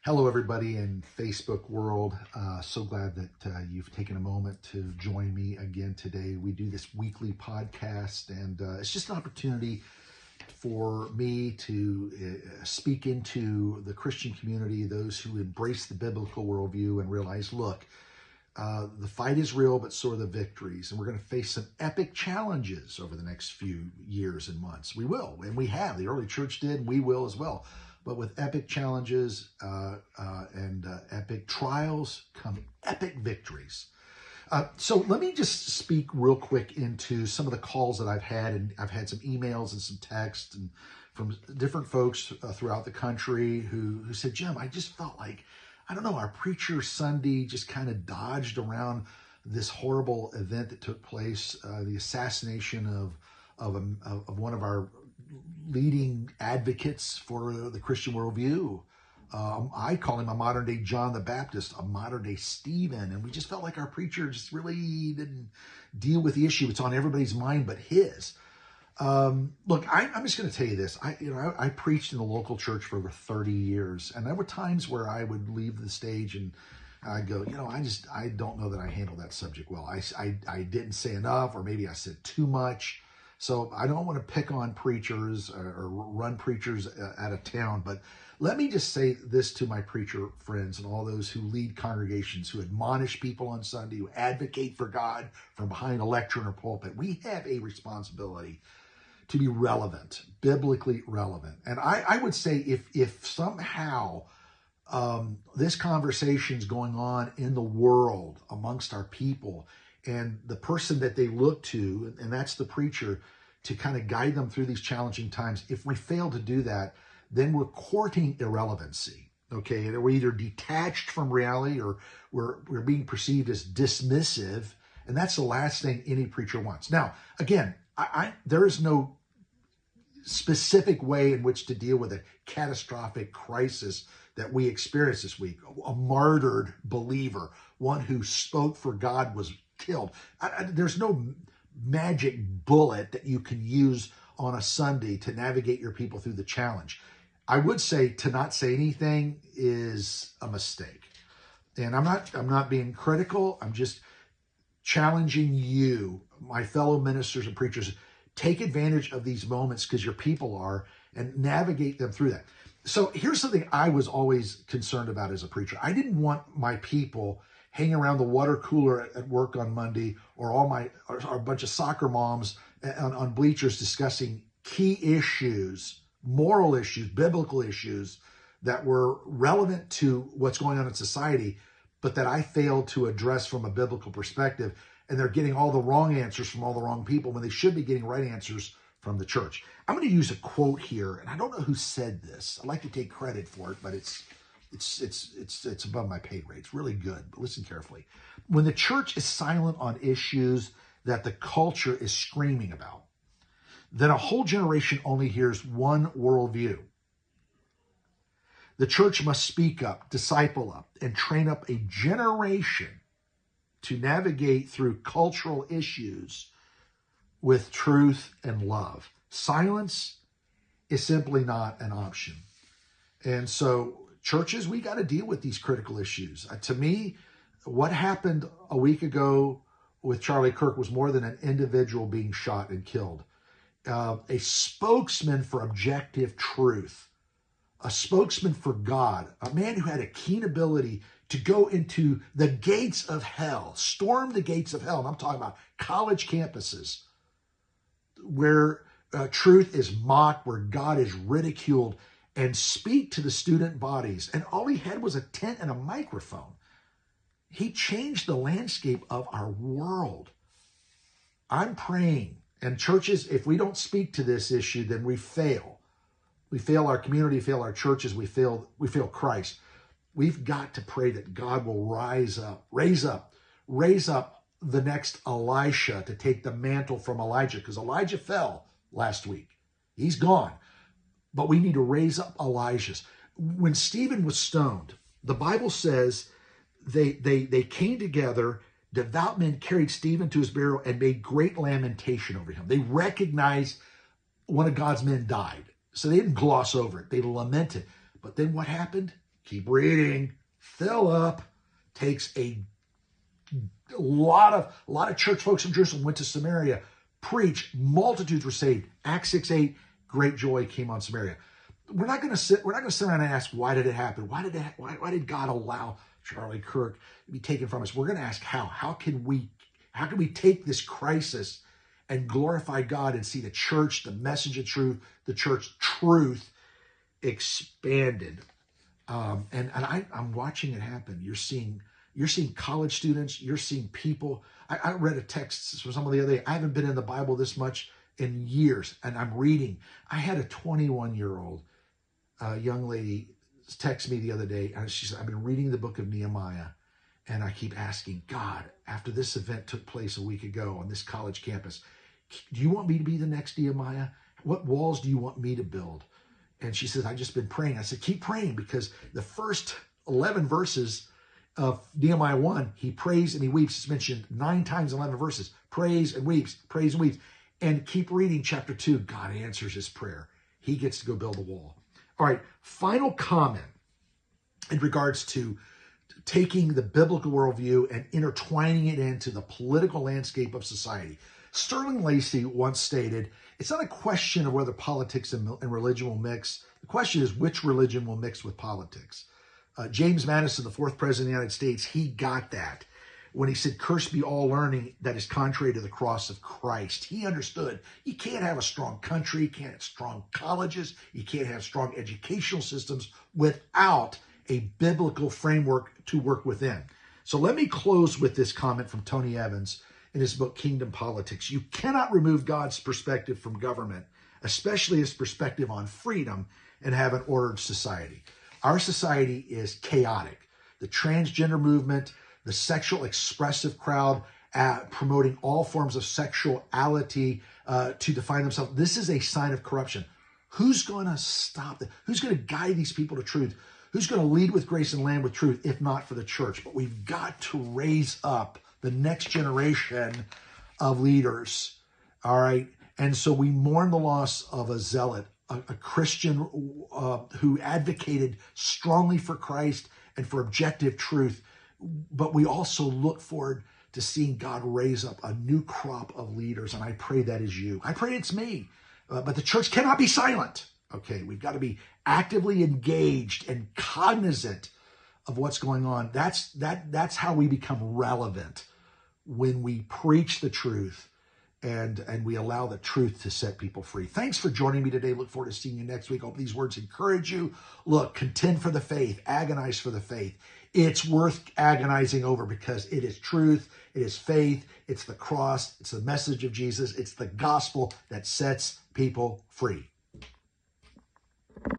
Hello, everybody in Facebook world. So glad that you've taken a moment to join me again today. We do this weekly podcast, and it's just an opportunity for me to speak into the Christian community, those who embrace the biblical worldview and realize, look, the fight is real, but so are the victories. And we're going to face some epic challenges over the next few years and months. We will, and we have. The early church did, and we will as well. But with epic challenges and epic trials come epic victories. So let me just speak real quick into some of the calls that I've had. And I've had some emails and some texts and from different folks throughout the country who said, Jim, I just felt like, I don't know, our preacher Sunday just kind of dodged around this horrible event that took place, the assassination of one of our leading advocates for the Christian worldview. I call him a modern day John the Baptist, a modern day Stephen. And we just felt like our preacher just really didn't deal with the issue. It's on everybody's mind but his. Look, I'm just going to tell you this. I preached in the local church for over 30 years. And there were times where I would leave the stage and I'd go, I don't know that I handled that subject well. I didn't say enough, or maybe I said too much. So I don't want to pick on preachers or run preachers out of town, but let me just say this to my preacher friends and all those who lead congregations, who admonish people on Sunday, who advocate for God from behind a lectern or pulpit. We have a responsibility to be relevant, biblically relevant. And I would say if somehow this conversation is going on in the world amongst our people, and the person that they look to, and that's the preacher, to kind of guide them through these challenging times, if we fail to do that, then we're courting irrelevancy, okay? And we're either detached from reality or we're being perceived as dismissive, and that's the last thing any preacher wants. Now, again, there is no specific way in which to deal with a catastrophic crisis that we experienced this week. A martyred believer, one who spoke for God, was killed. There's no magic bullet that you can use on a Sunday to navigate your people through the challenge. I would say to not say anything is a mistake. And I'm not being critical. I'm just challenging you, my fellow ministers and preachers. Take advantage of these moments, because your people are, and navigate them through that. So here's something I was always concerned about as a preacher. I didn't want my people hanging around the water cooler at work on Monday, or a bunch of soccer moms on bleachers discussing key issues, moral issues, biblical issues that were relevant to what's going on in society, but that I failed to address from a biblical perspective. And they're getting all the wrong answers from all the wrong people when they should be getting right answers from the church. I'm going to use a quote here, and I don't know who said this. I'd like to take credit for it, but it's above my pay grade. It's really good, but listen carefully. When the church is silent on issues that the culture is screaming about, then a whole generation only hears one worldview. The church must speak up, disciple up, and train up a generation to navigate through cultural issues with truth and love. Silence is simply not an option. And so churches, we got to deal with these critical issues. To me, what happened a week ago with Charlie Kirk was more than an individual being shot and killed. A spokesman for objective truth, a spokesman for God, a man who had a keen ability to go into the gates of hell, storm the gates of hell. And I'm talking about college campuses where truth is mocked, where God is ridiculed, and speak to the student bodies. And all he had was a tent and a microphone. He changed the landscape of our world. I'm praying. And churches, if we don't speak to this issue, then we fail. We fail our community, fail our churches, we fail Christ. We've got to pray that God will raise up the next Elisha to take the mantle from Elijah, because Elijah fell last week. He's gone. But we need to raise up Elijahs. When Stephen was stoned, the Bible says they came together. Devout men carried Stephen to his burial and made great lamentation over him. They recognized one of God's men died. So they didn't gloss over it. They lamented. But then what happened? Keep reading. Philip takes a lot of church folks from Jerusalem went to Samaria, preached, multitudes were saved. Acts 6:8, great joy came on Samaria. We're not going to sit around and ask, why did it happen? Why did God allow Charlie Kirk to be taken from us? We're going to ask how. How can we take this crisis and glorify God and see the church, the message of truth, the church truth expanded? And I'm watching it happen. You're seeing college students. You're seeing people. I read a text from someone the other day. I haven't been in the Bible this much in years, and I'm reading. I had a 21-year-old young lady text me the other day, and she said, I've been reading the book of Nehemiah, and I keep asking God, after this event took place a week ago on this college campus, do you want me to be the next Nehemiah? What walls do you want me to build? And she says, I've just been praying. I said, keep praying, because the first 11 verses of Nehemiah 1, he prays and he weeps. It's mentioned 9 times in 11 verses. Prays and weeps, prays and weeps. And keep reading chapter 2. God answers his prayer. He gets to go build a wall. All right, final comment in regards to taking the biblical worldview and intertwining it into the political landscape of society. Sterling Lacey once stated, it's not a question of whether politics and religion will mix. The question is which religion will mix with politics. James Madison, the 4th president of the United States, he got that when he said, cursed be all learning that is contrary to the cross of Christ. He understood you can't have a strong country, you can't have strong colleges, you can't have strong educational systems without a biblical framework to work within. So let me close with this comment from Tony Evans in his book, Kingdom Politics. You cannot remove God's perspective from government, especially his perspective on freedom, and have an ordered society. Our society is chaotic. The transgender movement, the sexual expressive crowd promoting all forms of sexuality to define themselves. This is a sign of corruption. Who's going to stop that? Who's going to guide these people to truth? Who's going to lead with grace and land with truth, if not for the church? But we've got to raise up the next generation of leaders, all right? And so we mourn the loss of a zealot, a Christian who advocated strongly for Christ and for objective truth. But we also look forward to seeing God raise up a new crop of leaders. And I pray that is you. I pray it's me. But the church cannot be silent. Okay, we've got to be actively engaged and cognizant of what's going on. That's how we become relevant, when we preach the truth and we allow the truth to set people free. Thanks for joining me today. Look forward to seeing you next week. Hope these words encourage you. Look, contend for the faith, agonize for the faith. It's worth agonizing over, because it is truth, it is faith, it's the cross, it's the message of Jesus, it's the gospel that sets people free.